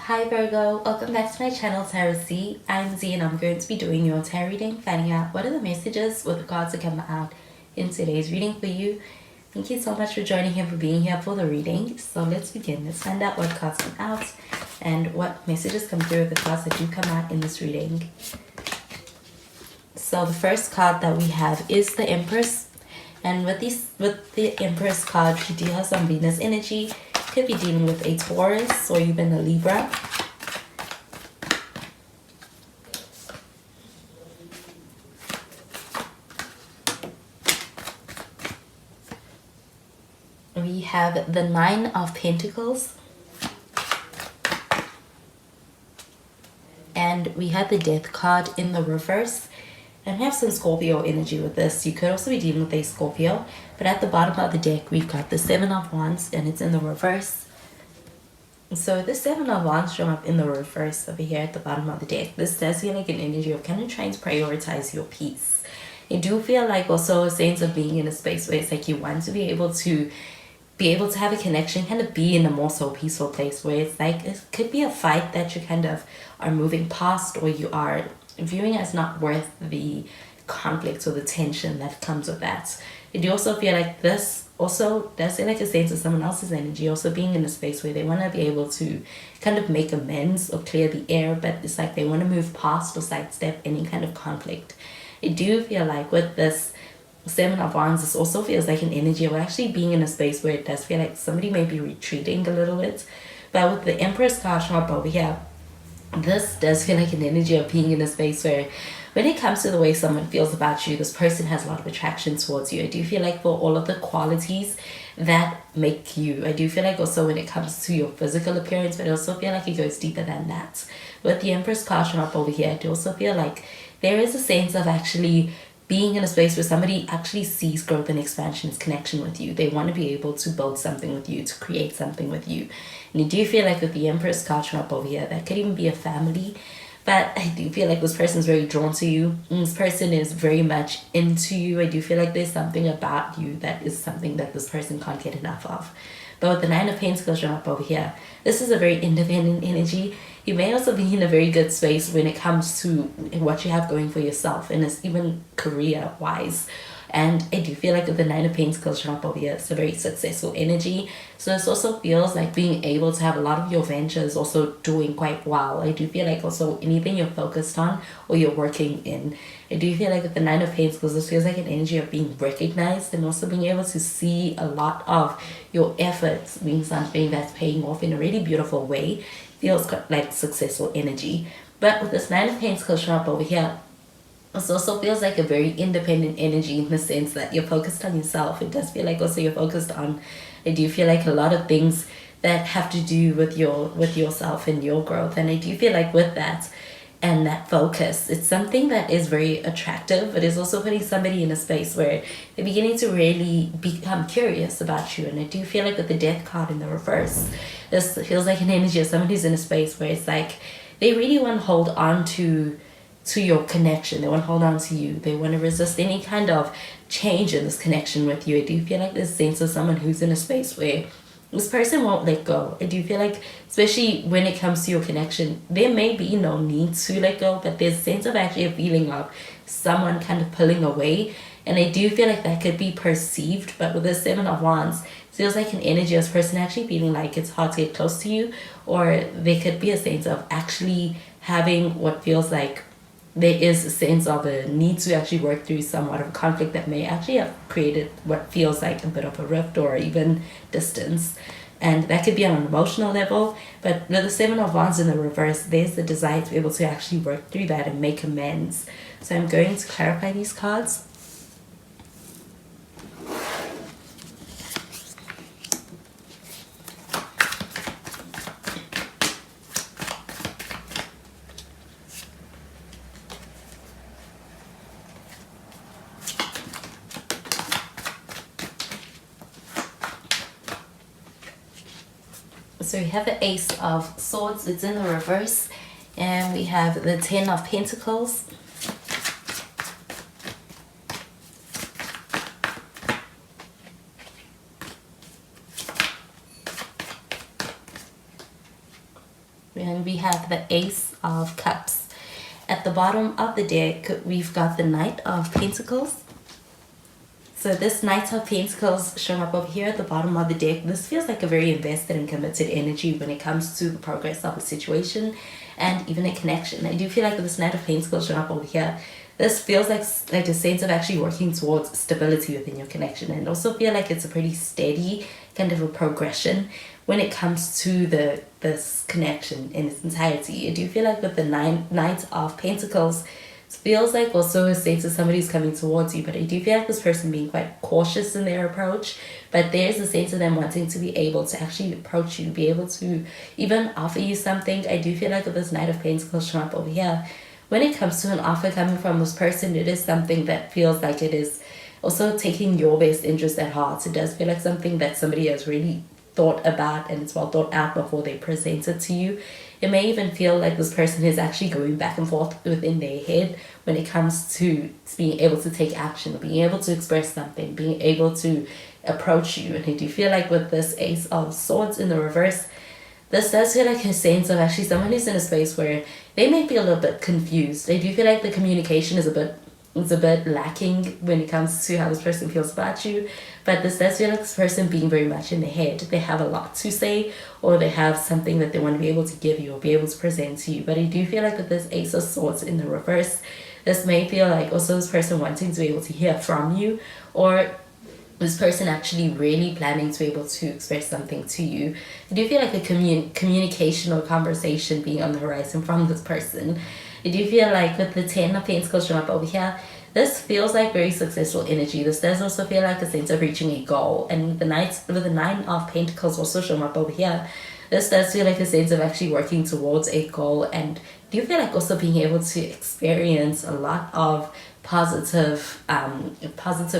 Hi Virgo, welcome back to my channel Tarot Z. I'm Z and I'm going to be doing your tarot reading, finding out what are the messages with the cards that come out in today's reading for you. Thank you so much for joining and for being here for the reading. So let's begin. Let's find out what cards come out and what messages come through with the cards that do come out in this reading. So the first card that we have is the Empress. And with the Empress card, you do have some Venus energy. Could be dealing with a Taurus or even a Libra. We have the Nine of Pentacles. And we have the Death card in the reverse. And we have some Scorpio energy with this. You could also be dealing with a Scorpio. But at the bottom of the deck, we've got the Seven of Wands and it's in the reverse. So the Seven of Wands show up in the reverse over here at the bottom of the deck. This does feel like an energy of kind of trying to prioritize your peace. You do feel like also a sense of being in a space where it's like you want to be able to have a connection, kind of be in a more so peaceful place where it's like it could be a fight that you kind of are moving past or you are viewing as not worth the conflict or the tension that comes with that. I do also feel like this also does feel like a sense of someone else's energy also being in a space where they want to be able to kind of make amends or clear the air, but it's like they want to move past or sidestep any kind of conflict. I do feel like with this Seven of Wands, this also feels like an energy of actually being in a space where it does feel like somebody may be retreating a little bit. But with the Empress card show up over here, this does feel like an energy of being in a space where when it comes to the way someone feels about you, this person has a lot of attraction towards you. I do feel like for all of the qualities that make you, I do feel like also when it comes to your physical appearance, but I also feel like it goes deeper than that. With the Empress card showing up over here, I do also feel like there is a sense of actually being in a space where somebody actually sees growth and expansion as connection with you. They want to be able to build something with you, to create something with you. And I do feel like with the Empress card showing up over here, that could even be a family. But I do feel like this person is very drawn to you. This person is very much into you. I do feel like there's something about you that is something that this person can't get enough of. But with the Nine of Pentacles showing up over here, this is a very independent energy. You may also be in a very good space when it comes to what you have going for yourself, and it's even career-wise. And I do feel like with the Nine of Pentacles showing up over here, it's a very successful energy. So this also feels like being able to have a lot of your ventures also doing quite well. I do feel like also anything you're focused on or you're working in, I do feel like with the Nine of Pentacles, this feels like an energy of being recognized and also being able to see a lot of your efforts being something that's paying off in a really beautiful way. Feels like successful energy. But with this Nine of Pentacles showing up over here, it also feels like a very independent energy in the sense that you're focused on yourself. It does feel like also you're focused on, I do feel like a lot of things that have to do with yourself and your growth. And I do feel like with that and that focus, it's something that is very attractive. It is also putting somebody in a space where they're beginning to really become curious about you. And I do feel like with the Death card in the reverse, this feels like an energy of somebody who's in a space where it's like they really want to hold on to your connection. They want to hold on to you. They want to resist any kind of change in this connection with you. I do feel like this sense of someone who's in a space where this person won't let go. I do feel like, especially when it comes to your connection, there may be no need to let go, but there's a sense of actually a feeling of someone kind of pulling away. And I do feel like that could be perceived, but with the Seven of Wands, it feels like an energy of this person actually feeling like it's hard to get close to you, or there could be a sense of actually having what feels like there is a sense of a need to actually work through somewhat of a conflict that may actually have created what feels like a bit of a rift or even distance. And that could be on an emotional level, but with the Seven of Wands in the reverse, there's the desire to be able to actually work through that and make amends. So I'm going to clarify these cards. So we have the Ace of Swords, it's in the reverse, and we have the Ten of Pentacles. And we have the Ace of Cups. At the bottom of the deck, we've got the Knight of Pentacles. So this Knight of Pentacles showing up over here at the bottom of the deck. This feels like a very invested and committed energy when it comes to the progress of a situation and even a connection. I do feel like with this Knight of Pentacles showing up over here, this feels like a sense of actually working towards stability within your connection, and also feel like it's a pretty steady kind of a progression when it comes to this connection in its entirety. I do feel like with the Knight of Pentacles, it feels like also a sense of somebody's coming towards you, but I do feel like this person being quite cautious in their approach, but there's a sense of them wanting to be able to actually approach you, be able to even offer you something. I do feel like with this Knight of Pentacles showing up over here, when it comes to an offer coming from this person, it is something that feels like it is also taking your best interest at heart. It does feel like something that somebody has really thought about and it's well thought out before they present it to you. It may even feel like this person is actually going back and forth within their head when it comes to being able to take action, being able to express something, being able to approach you. And I do feel like with this Ace of Swords in the reverse, this does feel like a sense of actually someone who's in a space where they may be a little bit confused. I do feel like the communication is a bit lacking when it comes to how this person feels about you, but this does feel like this person being very much in their head. They have a lot to say, or they have something that they want to be able to give you or be able to present to you. But I do feel like with this Ace of Swords in the reverse, this may feel like also this person wanting to be able to hear from you, or this person actually really planning to be able to express something to you. I do feel like a communication or conversation being on the horizon from this person. I do feel like with the 10 of Pentacles showing up over here, this feels like very successful energy. This does also feel like a sense of reaching a goal. And with the 9 of Pentacles also showing up over here, this does feel like a sense of actually working towards a goal. And do you feel like also being able to experience a lot of positive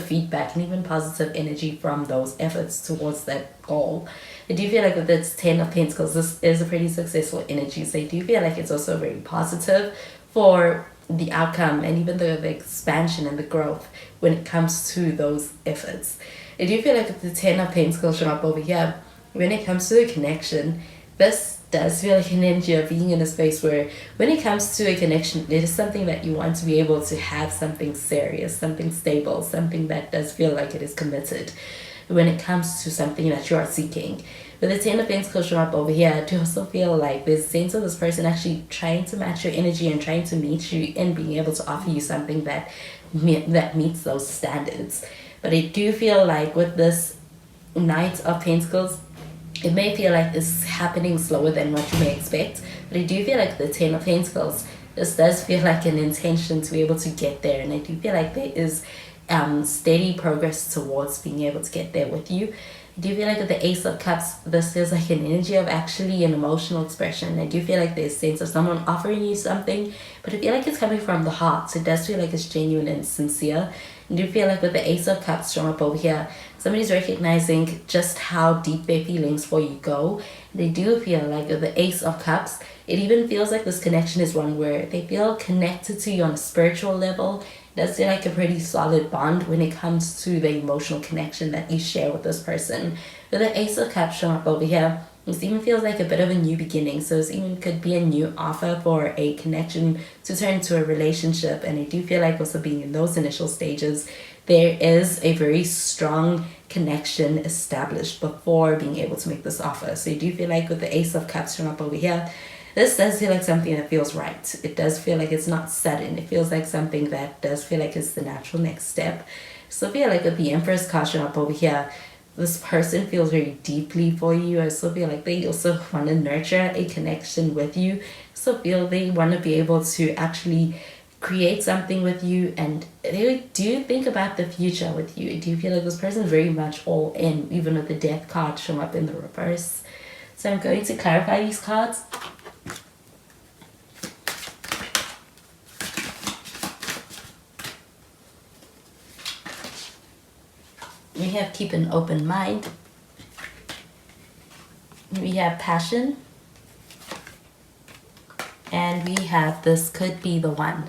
feedback and even positive energy from those efforts towards that goal. I do feel like with this 10 of Pentacles, this is a pretty successful energy. So I do feel like it's also very positive for the outcome and even the expansion and the growth when it comes to those efforts. I do feel like with the 10 of Pentacles showing up over here, when it comes to the connection, this does feel like an energy of being in a space where when it comes to a connection, it is something that you want to be able to have something serious, something stable, something that does feel like it is committed when it comes to something that you are seeking. With the 10 of Pentacles showing up over here, I do also feel like there's a sense of this person actually trying to match your energy and trying to meet you and being able to offer you something that meets those standards. But I do feel like with this Knight of Pentacles, it may feel like it's happening slower than what you may expect, but I do feel like the 10 of Pentacles, this does feel like an intention to be able to get there, and I do feel like there is steady progress towards being able to get there with you. I do feel like with the Ace of Cups, this feels like an energy of actually an emotional expression. I do feel like there's a sense of someone offering you something, but I feel like it's coming from the heart, so it does feel like it's genuine and sincere. I do feel like with the Ace of Cups showing up over here, somebody's recognizing just how deep their feelings for you go. They do feel like with the Ace of Cups, it even feels like this connection is one where they feel connected to you on a spiritual level. It does feel like a pretty solid bond when it comes to the emotional connection that you share with this person. With the Ace of Cups showing up over here, this even feels like a bit of a new beginning. So this even could be a new offer for a connection to turn into a relationship. And I do feel like also being in those initial stages, there is a very strong connection established before being able to make this offer. So I do feel like with the Ace of Cups showing up over here, this does feel like something that feels right. It does feel like it's not sudden. It feels like something that does feel like it's the natural next step. So I feel like with the Empress card showing up over here, this person feels very deeply for you. I still feel like they also want to nurture a connection with you. So feel they want to be able to actually create something with you, and they do think about the future with you. Do you feel like this person is very much all in, even with the Death card showing up in the reverse? So I'm going to clarify these cards. We have keep an open mind. We have passion. And we have this could be the one.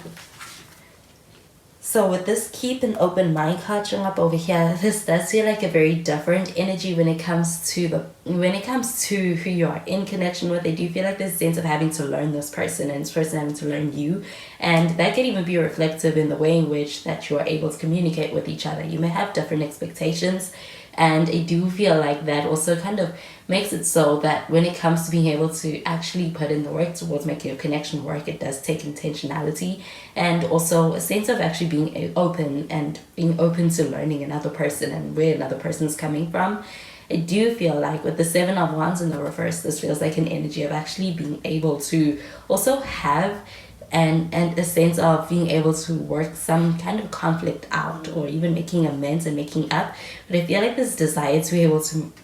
So So with this keep an open mind card showing up over here, this does feel like a very different energy when it comes to who you are in connection with. I do feel like there's a sense of having to learn this person and this person having to learn you, and that can even be reflective in the way in which that you are able to communicate with each other. You may have different expectations, and I do feel like that also kind of makes it so that when it comes to being able to actually put in the work towards making a connection work, it does take intentionality and also a sense of actually being open and being open to learning another person and where another person is coming from. I do feel like with the Seven of Wands in the reverse, this feels like an energy of actually being able to also have and a sense of being able to work some kind of conflict out or even making amends and making up. But I feel like this desire to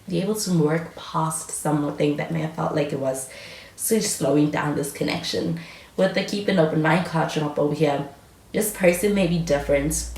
be able to work past something that may have felt like it was so slowing down this connection. With the keep an open mind card showing up over here, this person may be different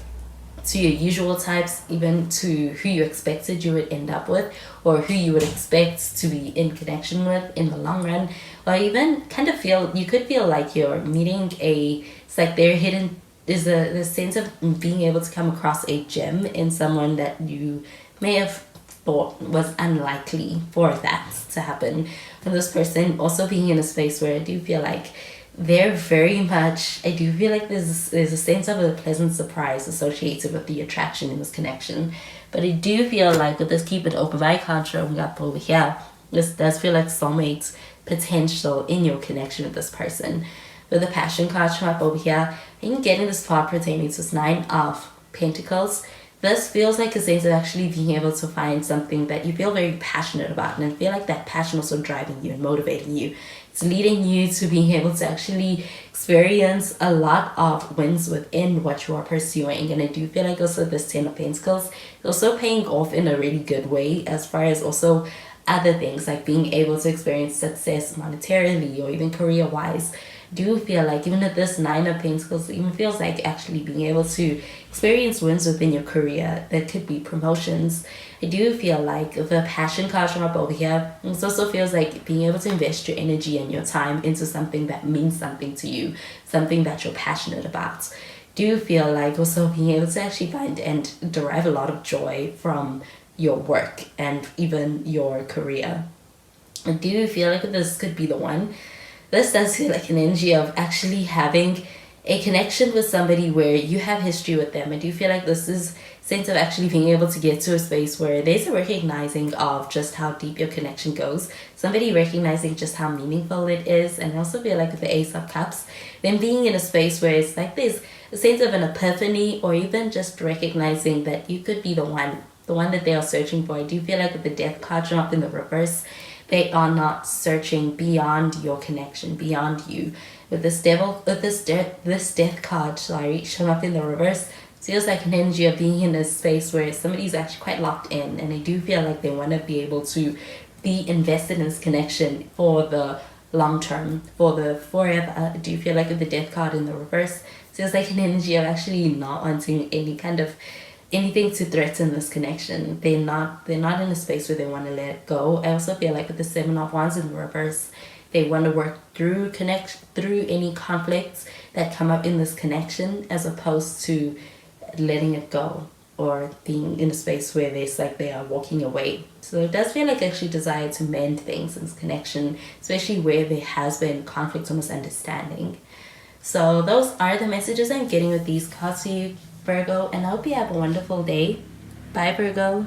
to your usual types, even to who you expected you would end up with, or who you would expect to be in connection with in the long run, or even kind of you could feel like you're meeting it's like they're hidden. There's the sense of being able to come across a gem in someone that you may have thought was unlikely for that to happen. And this person also being in a space where I do feel like they're very much, I do feel like there's a sense of a pleasant surprise associated with the attraction in this connection. But I do feel like with this keep it open mind card showing up over here, this does feel like soulmate potential in your connection with this person. With the passion card showing up over here, I'm getting this part pertaining to this Nine of Pentacles. This feels like a sense of actually being able to find something that you feel very passionate about, and I feel like that passion also driving you and motivating you. It's leading you to being able to actually experience a lot of wins within what you are pursuing. And I do feel like also this Ten of Pentacles is also paying off in a really good way as far as also other things like being able to experience success monetarily or even career-wise. Do feel like even at this Nine of Pentacles, it even feels like actually being able to experience wins within your career. That could be promotions. I do feel like the passion card showing up over here, it also feels like being able to invest your energy and your time into something that means something to you, something that you're passionate about. Do feel like also being able to actually find and derive a lot of joy from your work and even your career. I do feel like this could be the one. This does feel like an energy of actually having a connection with somebody where you have history with them. I do feel like this is a sense of actually being able to get to a space where there's a recognizing of just how deep your connection goes. Somebody recognizing just how meaningful it is. And I also feel like with the Ace of Cups, then being in a space where it's like there's a sense of an epiphany or even just recognizing that you could be the one that they are searching for. I do feel like with the Death card showing up in the reverse, they are not searching beyond your connection, beyond you. With this death card, showing up in the reverse, it feels like an energy of being in a space where somebody's actually quite locked in, and I do feel like they want to be able to be invested in this connection for the long term, for the forever. I do feel like with the Death card in the reverse, it feels like an energy of actually not wanting anything to threaten this connection. They're not in a space where they want to let it go. I also feel like with the Seven of Wands in the reverse, they want to work through any conflicts that come up in this connection, as opposed to letting it go or being in a space where they are walking away. So it does feel like actually desire to mend things in this connection, especially where there has been conflict or misunderstanding. So those are the messages I'm getting with these cards for you, Virgo, and I hope you have a wonderful day. Bye, Virgo.